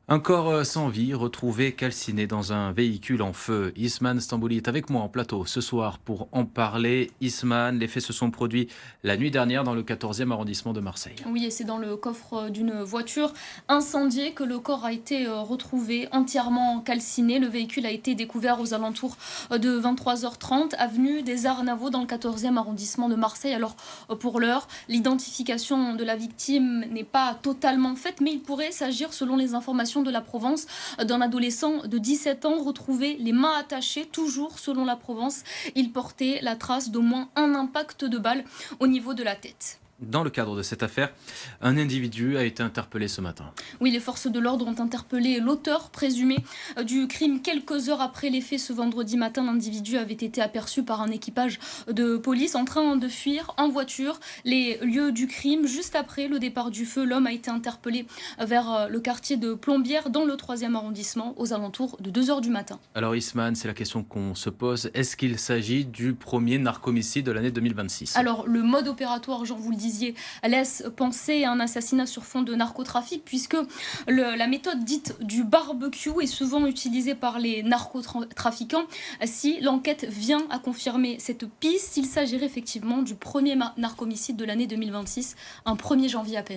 Un corps sans vie retrouvé calciné dans un véhicule en feu. Isman Stambouli est avec moi en plateau ce soir pour en parler. Isman, les faits se sont produits la nuit dernière dans le 14e arrondissement de Marseille. Oui, et c'est dans le coffre d'une voiture incendiée que le corps a été retrouvé entièrement calciné. Le véhicule a été découvert aux alentours de 23h30, avenue des Arnavaux, dans le 14e arrondissement de Marseille. Alors, pour l'heure, l'identification de la victime n'est pas totalement faite, mais il pourrait s'agir, selon les informations de la Provence, d'un adolescent de 17 ans retrouvé les mains attachées. Toujours selon la Provence, il portait la trace d'au moins un impact de balle au niveau de la tête. Dans le cadre de cette affaire, un individu a été interpellé ce matin. Oui, les forces de l'ordre ont interpellé l'auteur présumé du crime quelques heures après les faits. Ce vendredi matin, l'individu avait été aperçu par un équipage de police en train de fuir en voiture les lieux du crime. Juste après le départ du feu, l'homme a été interpellé vers le quartier de Plombières, dans le 3e arrondissement, aux alentours de 2 heures du matin. Alors Isman, c'est la question qu'on se pose. Est-ce qu'il s'agit du premier narcomicide de l'année 2026? Alors, le mode opératoire, Jean, vous le disiez, laisse penser à un assassinat sur fond de narcotrafic, puisque la méthode dite du barbecue est souvent utilisée par les narcotrafiquants. Si l'enquête vient à confirmer cette piste, il s'agirait effectivement du premier narcomicide de l'année 2026, un 1er janvier à peine.